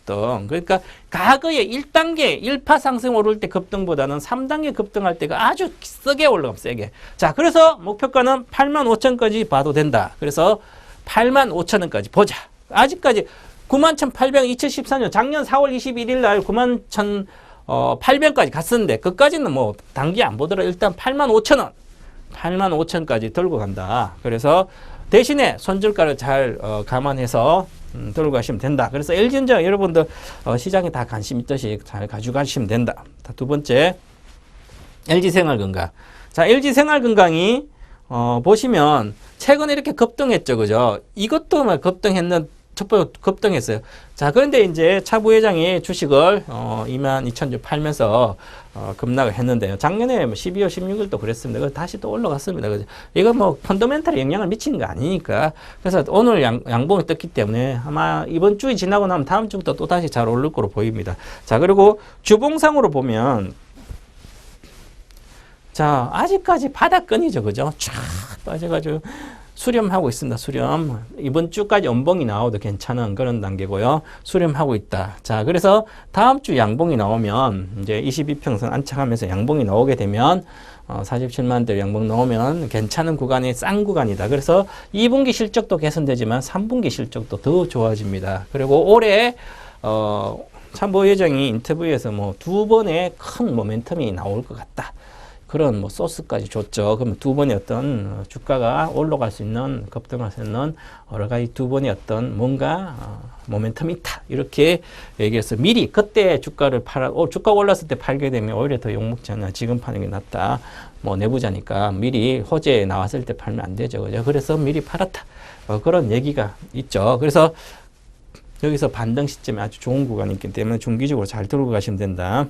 그러니까 과거에 1단계 1파 상승 오를 때 급등보다는 3단계 급등할 때가 아주 세게 올라가면 세게. 자, 그래서 목표가는 85,000까지 봐도 된다. 그래서 85,000원까지 보자. 아직까지 91,800, 2014년 작년 4월 21일 날 91,800까지 갔었는데 그까지는 뭐 단기 안 보더라도 일단 85,000원. 85,000까지 들고 간다. 그래서 대신에 손절가를 잘 감안해서 들고 가시면 된다. 그래서 LG전자 여러분들 시장에 다 관심 있듯이 잘 가져가시면 된다. 두 번째 LG생활건강. 자, LG생활건강이 보시면 최근에 이렇게 급등했죠. 그죠? 이것도 막 급등했는 첫 번째 급등했어요. 자, 그런데 이제 차 부회장이 주식을 22,000주 팔면서 급락을 했는데요. 작년에 12월 16일도 그랬습니다. 그래서 다시 또 올라갔습니다. 그죠? 이거 뭐 펀더멘탈에 영향을 미치는 거 아니니까. 그래서 오늘 양봉이 떴기 때문에 아마 이번 주에 지나고 나면 다음 주부터 또 다시 잘 오를 거로 보입니다. 자, 그리고 주봉상으로 보면 자, 아직까지 바닥권이죠. 그죠? 쫙 빠져가지고 수렴하고 있습니다. 수렴. 이번 주까지 연봉이 나와도 괜찮은 그런 단계고요. 수렴하고 있다. 자, 그래서 다음 주 양봉이 나오면 이제 22평선 안착하면서 양봉이 나오게 되면 47만대 양봉 나오면 괜찮은 구간이 싼 구간이다. 그래서 2분기 실적도 개선되지만 3분기 실적도 더 좋아집니다. 그리고 올해 참모 예정이 인터뷰에서 뭐 두 번의 큰 모멘텀이 나올 것 같다. 그런 뭐 소스까지 줬죠. 그러면 두 번의 어떤 주가가 올라갈 수 있는, 급등할 수 있는 여러 가지 두 번의 어떤 뭔가 모멘텀이 있다. 이렇게 얘기해서 미리 그때 주가를 주가 올랐을 때 팔게 되면 오히려 더 욕먹지 않나. 지금 파는 게 낫다. 뭐 내부자니까 미리 호재에 나왔을 때 팔면 안 되죠. 그죠? 그래서 미리 팔았다. 그런 얘기가 있죠. 그래서 여기서 반등 시점에 아주 좋은 구간이 있기 때문에 중기적으로 잘 들고 가시면 된다.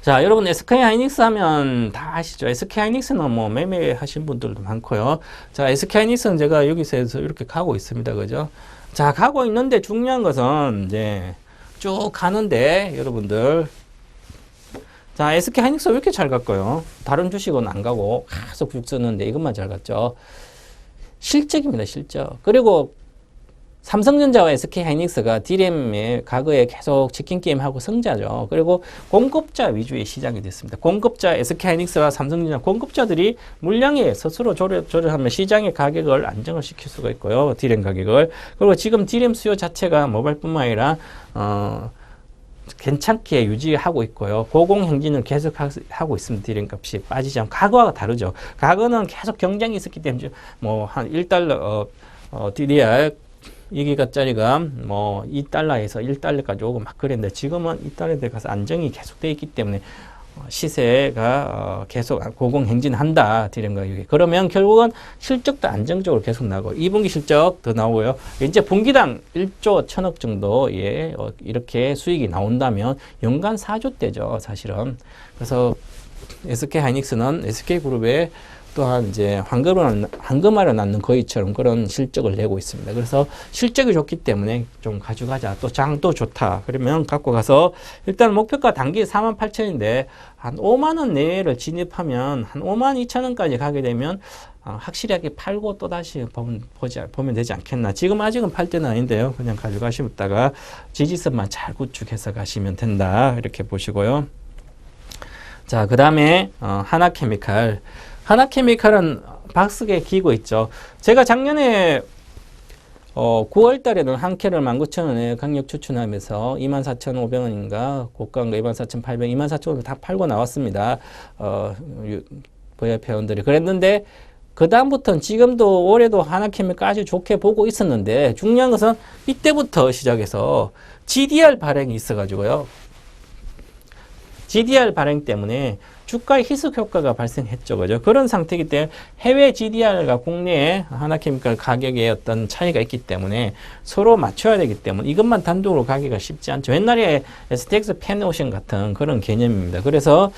자, 여러분 SK하이닉스 하면 다 아시죠? SK하이닉스는 뭐 매매하신 분들도 많고요. 자, SK하이닉스는 제가 여기서 해서 이렇게 가고 있습니다. 그죠? 자, 가고 있는데 중요한 것은 이제 쭉 가는데 여러분들 자, SK하이닉스 왜 이렇게 잘 갔고요? 다른 주식은 안 가고 계속 쭉 쓰는데 이것만 잘 갔죠. 실적입니다. 실적. 그리고 삼성전자와 SK하이닉스가 D램에 과거에 계속 치킨 게임하고 성자죠. 그리고 공급자 위주의 시장이 됐습니다. 공급자 SK하이닉스와 삼성전자 공급자들이 물량에 스스로 조절하면 시장의 가격을 안정을 시킬 수가 있고요. D램 가격을. 그리고 지금 D램 수요 자체가 모바일뿐만 아니라 괜찮게 유지하고 있고요. 고공행진을 계속 하고 있습니다. D램 값이 빠지지 않고. 과거와 다르죠. 과거는 계속 경쟁이 있었기 때문에 뭐 한 1달러 DDR 2기가짜리가 뭐 2달러에서 1달러까지 오고 막 그랬는데 지금은 2달러에 가서 안정이 계속되어 있기 때문에 시세가 계속 고공행진한다. D램 가격이. 그러면 결국은 실적도 안정적으로 계속 나고 2분기 실적 더 나오고요. 이제 분기당 1조 1천억 정도의 이렇게 수익이 나온다면 연간 4조대죠. 사실은. 그래서 SK하이닉스는 SK그룹의 또한 이제 황금알을 낳는 거위처럼 그런 실적을 내고 있습니다. 그래서 실적이 좋기 때문에 좀 가져가자. 또 장도 좋다. 그러면 갖고 가서 일단 목표가 단기 48,000인데 한 5만 원 내외를 진입하면 한 5만 2천 원까지 가게 되면 확실하게 팔고 또 다시 보면 되지 않겠나. 지금 아직은 팔 때는 아닌데요. 그냥 가져가시다가 지지선만 잘 구축해서 가시면 된다. 이렇게 보시고요. 자, 그 다음에 하나케미칼. 하나케미칼은 박스게 기고 있죠. 제가 작년에 9월 달에는 한 캐를 19,000원에 강력 추천하면서 24,500원인가 고가인가 24,800원, 24,000원 다 팔고 나왔습니다. VIP 회원들이 그랬는데 그 다음부터는 지금도 올해도 하나케미칼 아주 좋게 보고 있었는데 중요한 것은 이때부터 시작해서 GDR 발행이 있어가지고요. GDR 발행 때문에 주가의 희석 효과가 발생했죠. 그죠? 그런 상태이기 때문에 해외 GDR과 국내의 하나케미칼 가격의 어떤 차이가 있기 때문에 서로 맞춰야 되기 때문에 이것만 단독으로 가기가 쉽지 않죠. 옛날에 STX 펜오션 같은 그런 개념입니다. 그래서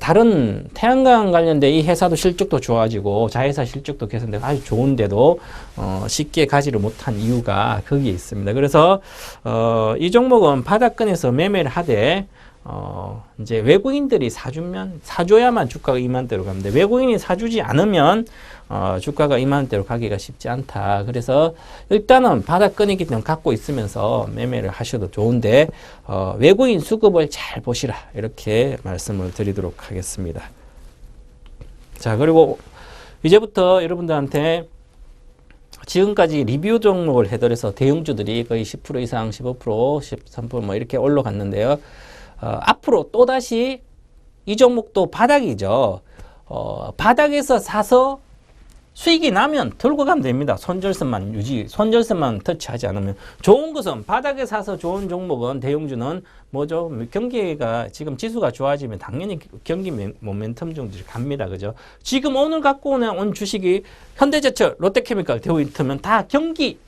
다른 태양광 관련된 이 회사도 실적도 좋아지고 자회사 실적도 개선되고 아주 좋은데도 쉽게 가지를 못한 이유가 거기에 있습니다. 그래서 이 종목은 바닥권에서 매매를 하되 이제 외국인들이 사줘야만 주가가 이만대로 갑니다. 외국인이 사주지 않으면 주가가 이만대로 가기가 쉽지 않다. 그래서 일단은 바닥권이기 때문에 갖고 있으면서 매매를 하셔도 좋은데 외국인 수급을 잘 보시라. 이렇게 말씀을 드리도록 하겠습니다. 자, 그리고 이제부터 여러분들한테 지금까지 리뷰 종목을 해드려서 대형주들이 거의 10% 이상, 15%, 13% 뭐 이렇게 올라갔는데요. 앞으로 또다시 이 종목도 바닥이죠. 바닥에서 사서 수익이 나면 들고 가면 됩니다. 손절선만 터치하지 않으면. 좋은 것은 바닥에 사서 좋은 종목은 대형주는 뭐죠? 경기가 지금 지수가 좋아지면 당연히 경기 모멘텀 정도로 갑니다. 그죠? 지금 오늘 갖고 온 주식이 현대제철, 롯데케미칼, 대우인터면 다 경기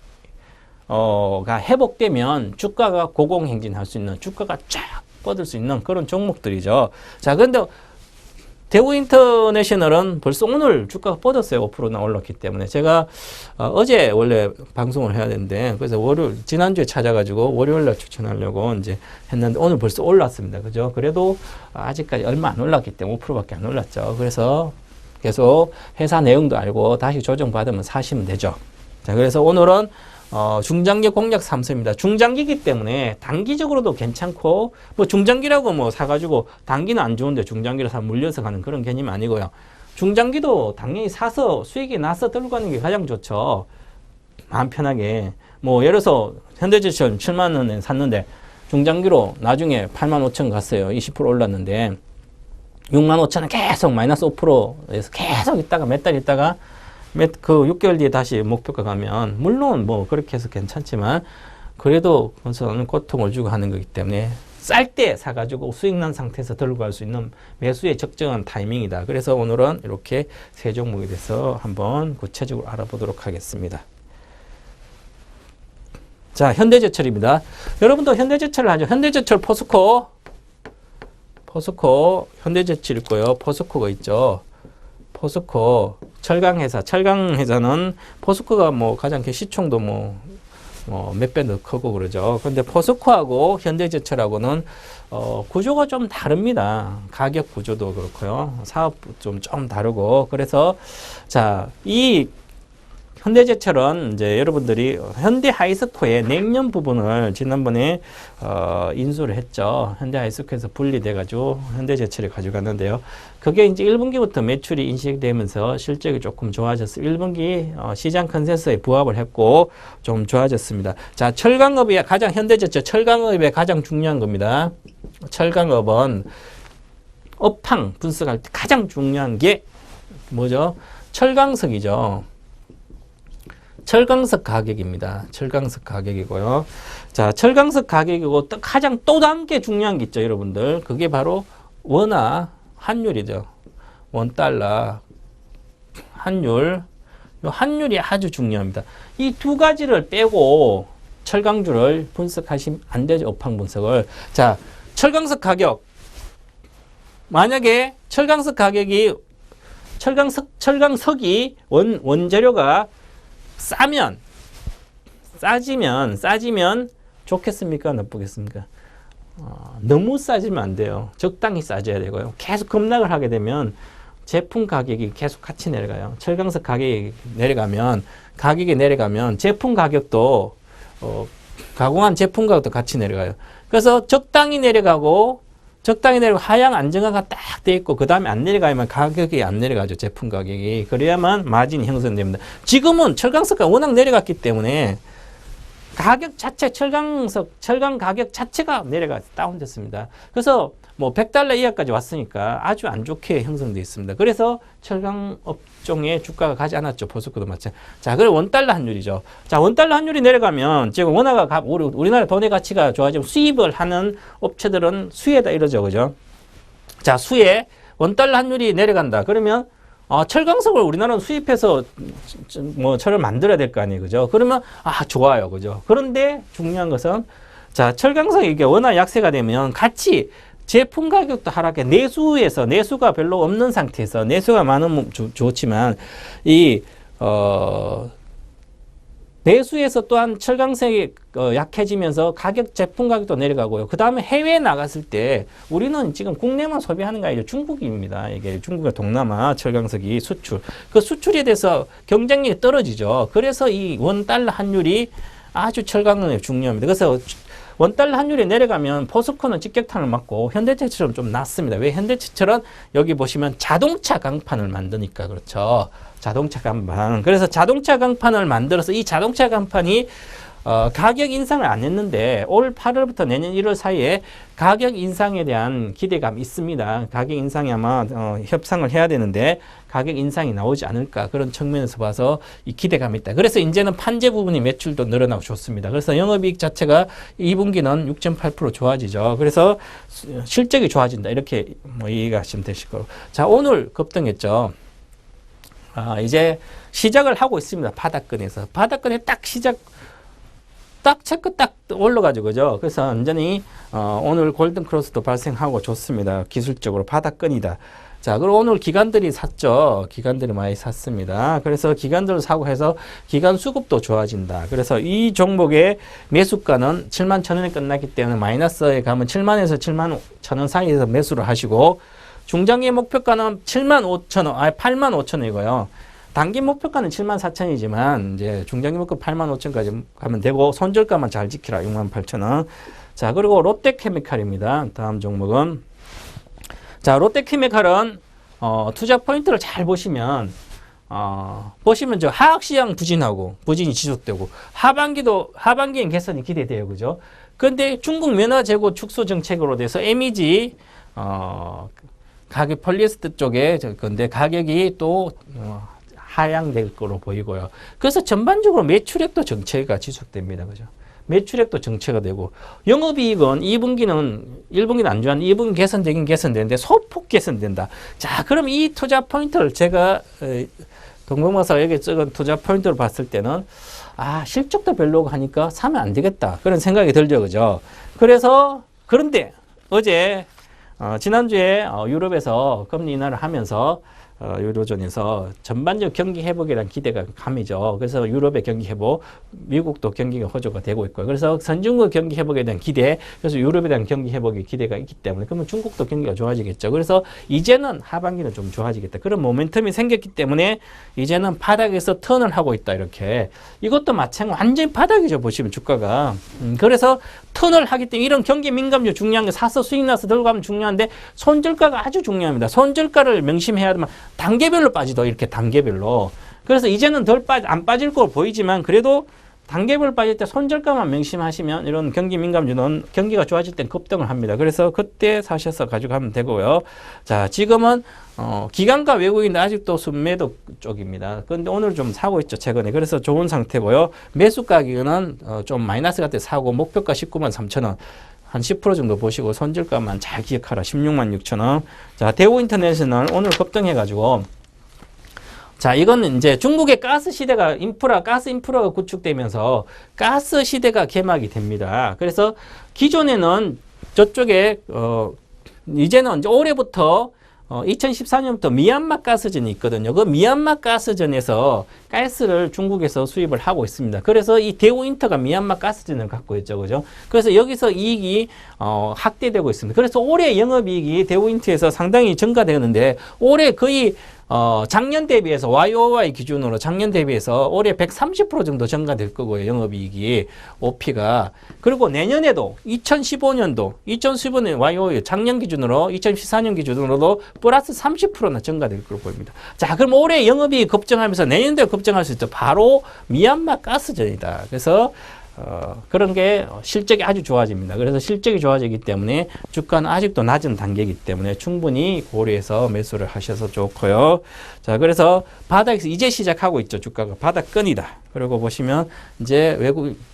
가 회복되면 주가가 고공행진할 수 있는 주가가 쫙 뻗을 수 있는 그런 종목들이죠. 자, 근데 대우인터내셔널은 벌써 오늘 주가가 뻗었어요. 5%나 올랐기 때문에. 제가 어제 원래 방송을 해야 되는데 그래서 지난주에 찾아가지고 월요일날 추천하려고 이제 했는데 오늘 벌써 올랐습니다. 그죠? 그래도 아직까지 얼마 안 올랐기 때문에 5%밖에 안 올랐죠. 그래서 계속 회사 내용도 알고 다시 조정받으면 사시면 되죠. 자, 그래서 오늘은 중장기 공략 3수입니다. 중장기이기 때문에 단기적으로도 괜찮고, 뭐 중장기라고 뭐 사가지고 단기는 안 좋은데 중장기를 사 물려서 가는 그런 개념이 아니고요. 중장기도 당연히 사서 수익이 나서 들고 가는 게 가장 좋죠. 마음 편하게. 뭐 예를 들어서 현대제철 7만 원에 샀는데 중장기로 나중에 8만 5천 갔어요. 20% 올랐는데 6만 5천 원 계속 마이너스 5%에서 계속 있다가 몇 달 있다가 그 6개월 뒤에 다시 목표가 가면 물론 뭐 그렇게 해서 괜찮지만 그래도 그것은 고통을 주고 하는 거기 때문에 쌀 때 사가지고 수익 난 상태에서 들고 갈 수 있는 매수의 적정한 타이밍이다. 그래서 오늘은 이렇게 세 종목에 대해서 한번 구체적으로 알아보도록 하겠습니다. 자, 현대제철입니다. 여러분도 현대제철을 하죠. 현대제철 포스코 현대제철 있고요. 포스코가 있죠. 포스코 철강회사는 포스코가 뭐 가장 시총도 몇 배 더 크고 그러죠. 근데 포스코하고 현대제철하고는 구조가 좀 다릅니다. 가격 구조도 그렇고요. 사업 좀 다르고. 그래서 자, 이 현대제철은 이제 여러분들이 현대하이스코의 냉면 부분을 지난번에 인수를 했죠. 현대하이스코에서 분리돼가지고 현대제철에 가져갔는데요. 그게 이제 1분기부터 매출이 인식되면서 실적이 조금 좋아졌어요. 1분기 시장 컨센서스에 부합을 했고 좀 좋아졌습니다. 자, 철강업이 가장 현대제철 철강업의 가장 중요한 겁니다. 철강업은 업황 분석할 때 가장 중요한 게 뭐죠? 철강석이죠. 철강석 가격입니다. 철강석 가격이고요. 자, 철강석 가격이고 또 가장 또 다른 게 중요한 게 있죠, 여러분들. 그게 바로 원화 환율이죠. 원달러 환율. 이 환율이 아주 중요합니다. 이 두 가지를 빼고 철강주를 분석하시면 안 되죠, 업황 분석을. 자, 철강석 가격. 만약에 철강석 가격이 철강석이 원재료가 싸지면 좋겠습니까? 나쁘겠습니까? 너무 싸지면 안 돼요. 적당히 싸져야 되고요. 계속 급락을 하게 되면 제품 가격이 계속 같이 내려가요. 철강석 가격이 내려가면 제품 가격도 가공한 제품 가격도 같이 내려가요. 그래서 적당히 내려가고 하향 안정화가 딱 돼 있고 그 다음에 안 내려가면 가격이 안 내려가죠. 제품 가격이. 그래야만 마진이 형성됩니다. 지금은 철강석가 워낙 내려갔기 때문에 가격 자체 철강 가격 자체가 내려가 다운됐습니다. 그래서 뭐 100달러 이하까지 왔으니까 아주 안 좋게 형성되어 있습니다. 그래서 철강 업종의 주가가 가지 않았죠. 포스코도 마찬가지. 자, 그리고 원달러 환율이죠. 자, 원달러 환율이 내려가면 지금 원화가 우리나라 돈의 가치가 좋아지면 수입을 하는 업체들은 수혜다 이러죠. 그죠? 자, 원달러 환율이 내려간다. 그러면 철강석을 우리나라는 수입해서 뭐 철을 만들어야 될 거 아니에요. 그죠? 그러면 좋아요. 그죠? 그런데 중요한 것은 자, 철강석이 이게 원화 약세가 되면 같이 제품 가격도 하락해. 내수가 별로 없는 상태에서 내수가 많으면 좋지만 내수에서 또한 철강석이 약해지면서 제품 가격도 내려가고요. 그 다음에 해외에 나갔을 때 우리는 지금 국내만 소비하는 게 아니라 중국입니다. 이게 중국의 동남아 철강석이 수출. 그 수출에 대해서 경쟁력이 떨어지죠. 그래서 이 원달러 환율이 아주 철강에 중요합니다. 그래서 원달러 환율이 내려가면 포스코는 직격탄을 맞고 현대제철은 좀 낫습니다. 왜? 현대제철은 여기 보시면 자동차 강판을 만드니까 그렇죠. 자동차 강판. 그래서 자동차 강판을 만들어서 이 자동차 강판이 가격 인상을 안 했는데 올 8월부터 내년 1월 사이에 가격 인상에 대한 기대감이 있습니다. 가격 인상이 아마 협상을 해야 되는데 가격 인상이 나오지 않을까 그런 측면에서 봐서 이 기대감이 있다. 그래서 이제는 판재 부분이 매출도 늘어나고 좋습니다. 그래서 영업이익 자체가 2분기는 6.8% 좋아지죠. 그래서 실적이 좋아진다. 이렇게 이해하시면 되실 거고. 자, 오늘 급등했죠. 이제 시작을 하고 있습니다. 바닥권에서. 바닥권에 딱 체크 딱 올라가지고, 그죠? 그래서 완전히, 오늘 골든 크로스도 발생하고 좋습니다. 기술적으로 바닥권이다. 자, 그리고 오늘 기관들이 샀죠. 기관들이 많이 샀습니다. 그래서 기관들을 사고 해서 기관 수급도 좋아진다. 그래서 이 종목의 매수가는 71,000원에 끝났기 때문에 마이너스에 가면 7만에서 71,000원 사이에서 매수를 하시고, 중장기 목표가는 75,000원, 85,000원이고요. 단기 목표가는 74,000원이지만 이제 중장기 목표 85,000원까지 가면 되고 손절가만 잘 지키라. 68,000원. 자, 그리고 롯데케미칼입니다. 다음 종목은 자, 롯데케미칼은 투자 포인트를 잘 보시면 저 하악시장 부진이 지속되고 하반기엔 개선이 기대돼요. 그죠? 근데 중국 면화 재고 축소 정책으로 돼서 MEG 가격 폴리에스터 쪽에 근데 가격이 또 하향될 거로 보이고요. 그래서 전반적으로 매출액도 정체가 지속됩니다. 그죠? 매출액도 정체가 되고 영업이익은 1분기는 안 좋았는데 2분기 개선되는데 소폭 개선된다. 자, 그럼 이 투자 포인트를 제가 동봉마사가 여기 적은 투자 포인트로 봤을 때는 실적도 별로고 하니까 사면 안 되겠다. 그런 생각이 들죠. 그죠? 그런데 어제 지난주에 유럽에서 금리 인하를 하면서 유로존에서 전반적 경기 회복에 대한 기대가 감이죠. 그래서 유럽의 경기 회복, 미국도 경기가 호조가 되고 있고요. 그래서 선진국 경기 회복에 대한 기대, 그래서 유럽에 대한 경기 회복의 기대가 있기 때문에 그러면 중국도 경기가 좋아지겠죠. 그래서 이제는 하반기는 좀 좋아지겠다. 그런 모멘텀이 생겼기 때문에 이제는 바닥에서 턴을 하고 있다. 이렇게 이것도 마찬가지 완전히 바닥이죠. 보시면 주가가 그래서 턴을 하기 때문에 이런 경기 민감주 중요한 게 사서 수익 나서 들고 가면 중요한데 손절가가 아주 중요합니다. 손절가를 명심해야 되면 단계별로 빠지도 이렇게 단계별로. 그래서 이제는 안 빠질 거 보이지만 그래도 단계별 빠질 때 손절가만 명심하시면 이런 경기 민감주는 경기가 좋아질 땐 급등을 합니다. 그래서 그때 사셔서 가져가면 되고요. 자, 지금은 기관과 외국인 아직도 순매도 쪽입니다. 그런데 오늘 좀 사고 있죠, 최근에. 그래서 좋은 상태고요. 매수 가격은 좀 마이너스 같아 사고 목표가 19만 3천 원. 한 10% 정도 보시고 손절가만 잘 기억하라. 16만 6천 원. 자, 대우 인터내셔널 오늘 급등해가지고 자, 이거는 이제 중국의 가스 시대가 가스 인프라가 구축되면서 가스 시대가 개막이 됩니다. 그래서 기존에는 저쪽에 이제는 이제 올해부터 2014년부터 미얀마 가스전이 있거든요. 그 미얀마 가스전에서 가스를 중국에서 수입을 하고 있습니다. 그래서 이 대우인터가 미얀마 가스전을 갖고 있죠. 그죠? 그래서 여기서 이익이 확대되고 있습니다. 그래서 올해 영업이익이 대우인터에서 상당히 증가되는데 올해 거의 작년 대비해서 YOY 기준으로 작년 대비해서 올해 130% 정도 증가될 거고요. 영업이익이 OP가. 그리고 내년에도 2015년 YOY 작년 기준으로 2014년 기준으로도 플러스 30%나 증가될 걸로 보입니다. 자, 그럼 올해 영업이익 급증하면서 내년도에 급증할 수 있죠. 바로 미얀마 가스전이다. 그래서 그런 게 실적이 아주 좋아집니다. 그래서 실적이 좋아지기 때문에 주가는 아직도 낮은 단계이기 때문에 충분히 고려해서 매수를 하셔서 좋고요. 자, 그래서 바닥에서 이제 시작하고 있죠. 주가가 바닥권이다. 그리고 보시면 이제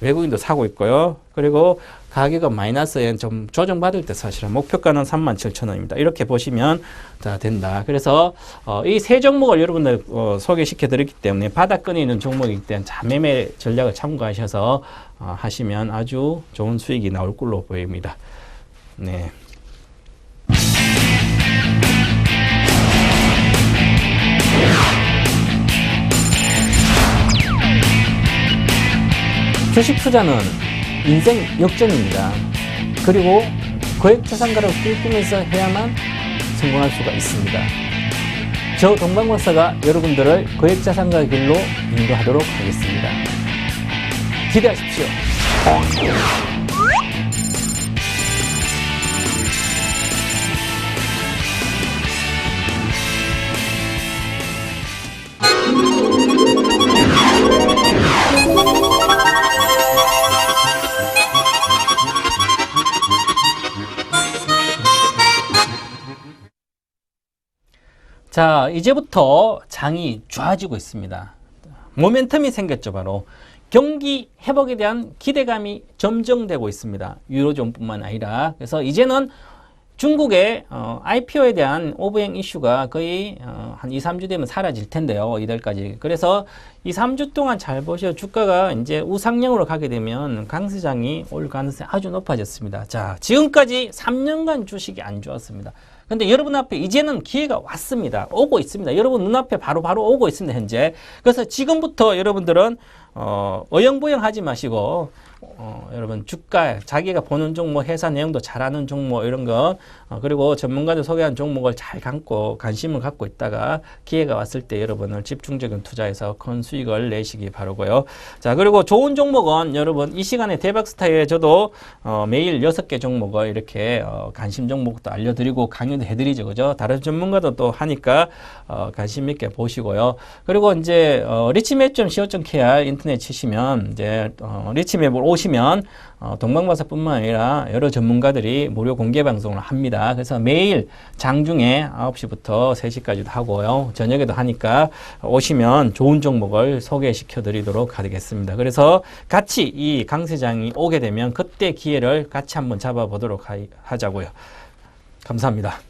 외국인도 사고 있고요. 그리고 가격은 마이너스에 좀 조정받을 때 사실은 목표가는 37,000원입니다. 이렇게 보시면 자, 된다. 그래서 이 세 종목을 여러분들 소개시켜 드렸기 때문에 바닥권에 있는 종목이기 때문에 자매매 전략을 참고하셔서 하시면 아주 좋은 수익이 나올 걸로 보입니다. 네. 주식 투자는 인생 역전입니다. 그리고 거액자산가를 꿈꾸면서 해야만 성공할 수가 있습니다. 저 동방박사가 여러분들을 거액자산가의 길로 인도하도록 하겠습니다. 기대하십시오. 자, 이제부터 장이 좋아지고 있습니다. 모멘텀이 생겼죠. 바로 경기 회복에 대한 기대감이 점정되고 있습니다. 유로존뿐만 아니라. 그래서 이제는 중국의 IPO에 대한 오브행 이슈가 거의 한 2, 3주 되면 사라질 텐데요. 이달까지. 그래서 2, 3주 동안 잘 보셔 주가가 이제 우상향으로 가게 되면 강세장이 올 가능성이 아주 높아졌습니다. 자, 지금까지 3년간 주식이 안 좋았습니다. 근데 여러분 앞에 이제는 기회가 왔습니다. 오고 있습니다. 여러분 눈앞에 바로 오고 있습니다. 현재. 그래서 지금부터 여러분들은 어영부영 하지 마시고 여러분 주가 자기가 보는 종목 회사 내용도 잘 아는 종목 이런 거 그리고 전문가들 소개한 종목을 잘 관심을 갖고 있다가 기회가 왔을 때 여러분을 집중적인 투자해서 큰 수익을 내시기 바라고요. 자, 그리고 좋은 종목은 여러분 이 시간에 대박스타에 저도 매일 6개 종목을 이렇게 관심 종목도 알려드리고 강의도 해드리죠. 그죠? 다른 전문가도 또 하니까 관심 있게 보시고요. 그리고 이제 리치맵.co.kr 인터넷 치시면 이제 리치맵을 오시면 동방박사뿐만 아니라 여러 전문가들이 무료 공개 방송을 합니다. 그래서 매일 장중에 9시부터 3시까지도 하고요. 저녁에도 하니까 오시면 좋은 종목을 소개시켜 드리도록 하겠습니다. 그래서 같이 이 강세장이 오게 되면 그때 기회를 같이 한번 잡아보도록 하자고요. 감사합니다.